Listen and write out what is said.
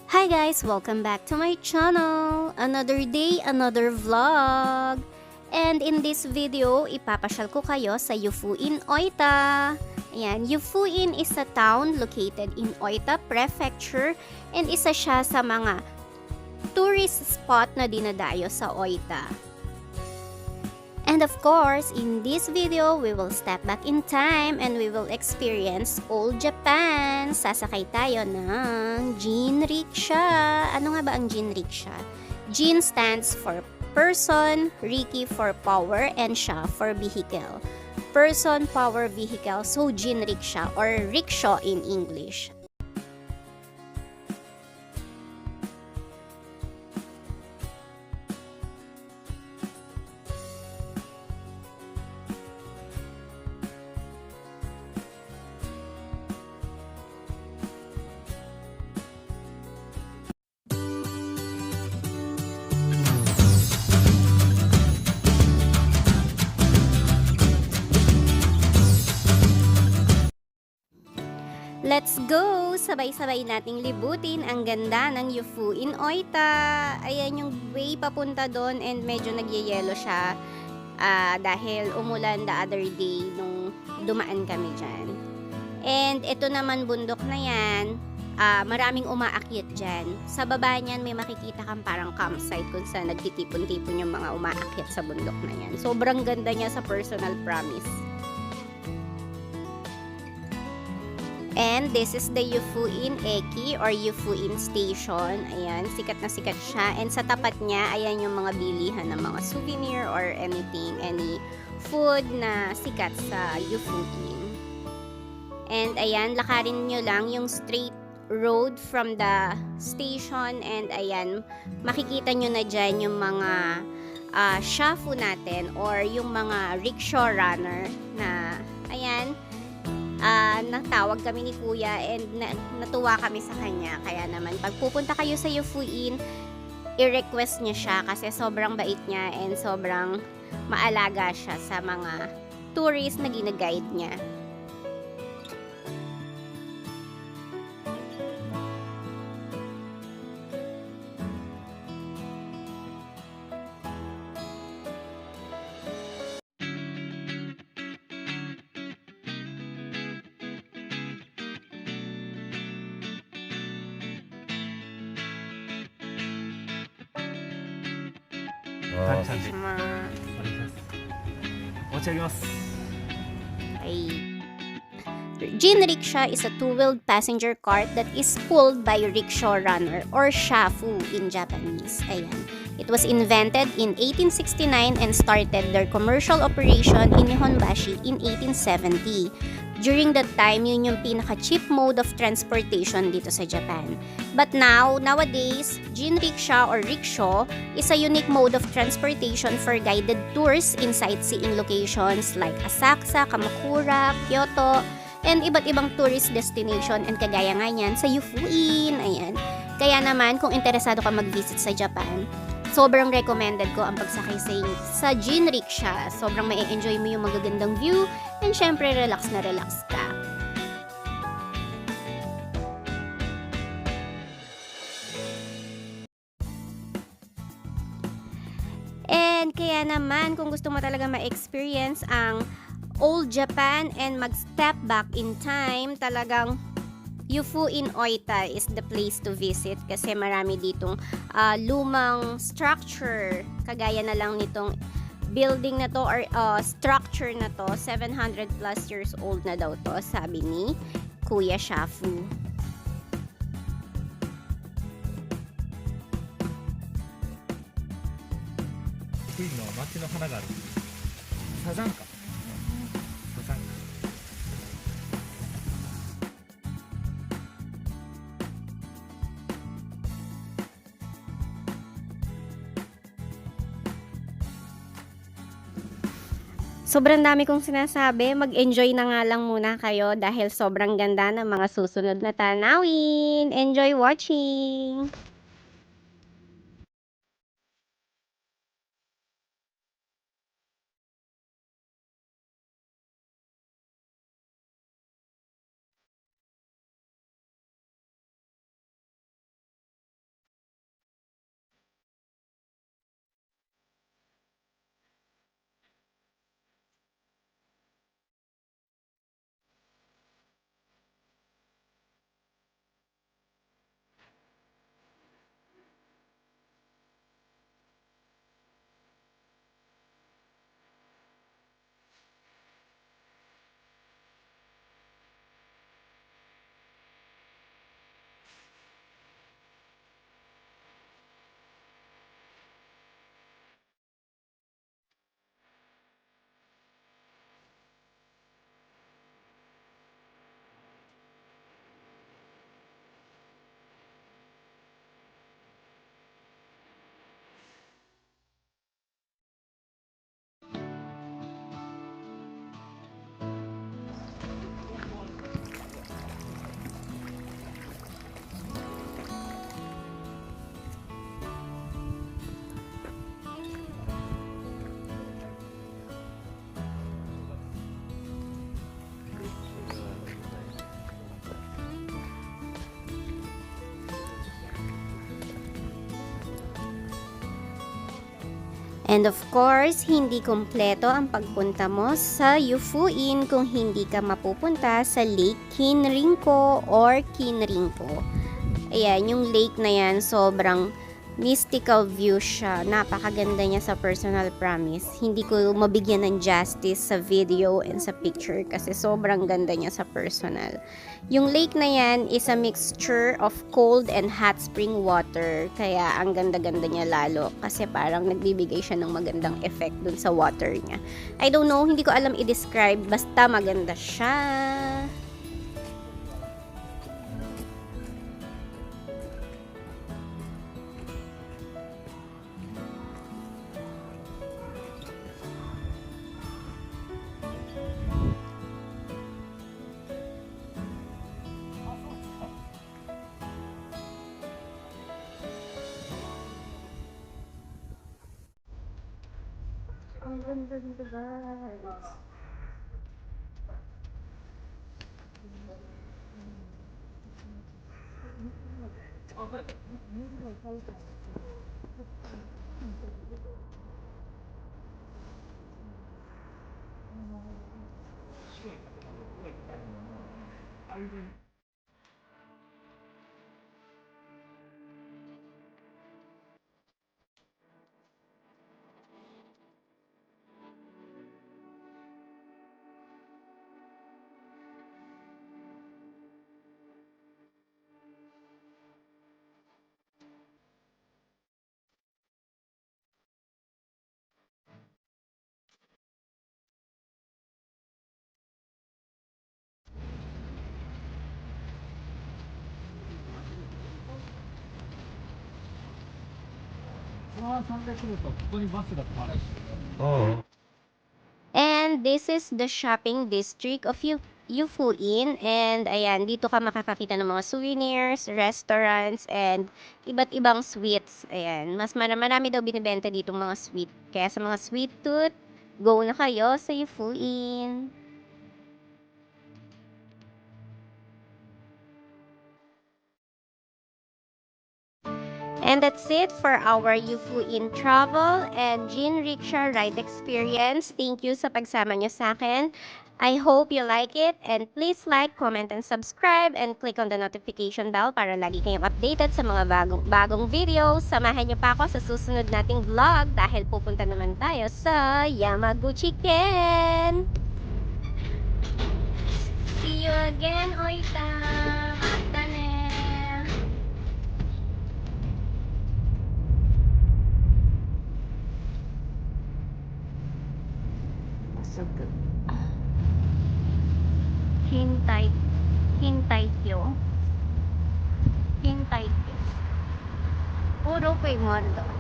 Hi guys! Welcome back to my channel! Another day, another vlog! And in this video, ipapasyal ko kayo sa Yufuin, Oita. Ayan, Yufuin is a town located in Oita Prefecture and isa siya sa mga tourist spot na dinadayo sa Oita. And of course, in this video, we will step back in time and we will experience old Japan. Sasakay tayo ng Jinriksha. Ano nga ba ang Jinriksha? Jin stands for person, Riki for power, and Sha for vehicle. Person, power, vehicle, so Jinriksha or rickshaw in English. Let's go! Sabay-sabay nating libutin ang ganda ng Yufuin, Oita. Ayan yung way papunta doon and medyo nagyayelo siya dahil umulan the other day nung dumaan kami dyan. And ito naman bundok na yan, maraming umaakyat dyan. Sa baba niyan may makikita kang parang campsite kung saan nagtitipon-tipon yung mga umaakyat sa bundok na yan. Sobrang ganda niya sa personal promise. And this is the Yufuin Eki or Yufuin Station. Ayan, sikat na sikat siya. And sa tapat niya, ayan yung mga bilihan ng mga souvenir or anything, any food na sikat sa Yufuin. And ayan, lakarin nyo lang yung straight road from the station. And ayan, makikita nyo na dyan yung mga shafu natin or yung mga rickshaw runner na, ayan, natawag kami ni Kuya and natuwa kami sa kanya. Kaya naman, pag pupunta kayo sa Yufuin, i-request niya siya kasi sobrang bait niya and sobrang maalaga siya sa mga tourist na gina-guide niya. Jinriksha is a two-wheeled passenger cart that is pulled by rickshaw runner or shafu in Japanese. Ayan. It was invented in 1869 and started their commercial operation in Nihonbashi in 1870. During that time, yun yung pinaka-cheap mode of transportation dito sa Japan. But nowadays, jinriksha or rickshaw is a unique mode of transportation for guided tours in sightseeing locations like Asakusa, Kamakura, Kyoto, and iba't ibang tourist destination and kagaya nga yan sa Yufuin. Ayan. Kaya naman, kung interesado ka mag-visit sa Japan, sobrang recommended ko ang pagsakay sa jinriksha. Sobrang mai-enjoy mo yung magagandang view and syempre relax na relax ka. And kaya naman, kung gusto mo talaga ma-experience ang old Japan and mag-step back in time, talagang Yufuin, Oita is the place to visit kasi marami ditong lumang structure. Kagaya na lang nitong building na to or structure na to, 700 plus years old na daw to, sabi ni Kuya Shafu. 福井の町の花があるサザンカサザンカ Sobrang dami kong sinasabi, mag-enjoy na nga lang muna kayo dahil sobrang ganda ng mga susunod na tanawin. Enjoy watching! And of course, hindi kumpleto ang pagpunta mo sa Yufuin kung hindi ka mapupunta sa Lake Kinrinko or Kinrinko. Ayan, yung lake na yan, sobrang mystical view siya. Napakaganda niya sa personal promise. Hindi ko mabigyan ng justice sa video and sa picture kasi sobrang ganda niya sa personal. Yung lake na yan is a mixture of cold and hot spring water. Kaya ang ganda-ganda niya lalo kasi parang nagbibigay siya ng magandang effect dun sa water niya. I don't know, hindi ko alam i-describe. Basta maganda siya. Ang ganda dito, guys. And this is the shopping district of Yufuin. And ayan, dito ka makakakita ng mga souvenirs, restaurants, and iba't ibang sweets. Ayan, marami daw binibenta dito mga sweet. Kaya sa mga sweet tooth, go na kayo sa Yufuin. And that's it for our Yufuin travel and Jinriksha ride experience. Thank you sa pagsama nyo sa akin. I hope you like it and please like, comment, and subscribe and click on the notification bell para lagi kayong updated sa mga bagong videos. Samahan nyo pa ako sa susunod nating vlog dahil pupunta naman tayo sa Yamaguchi Ken! See you again, Oita! Mata ne! Hintay. Hintay kyo. Hintay kyo. Puro kay Mondo.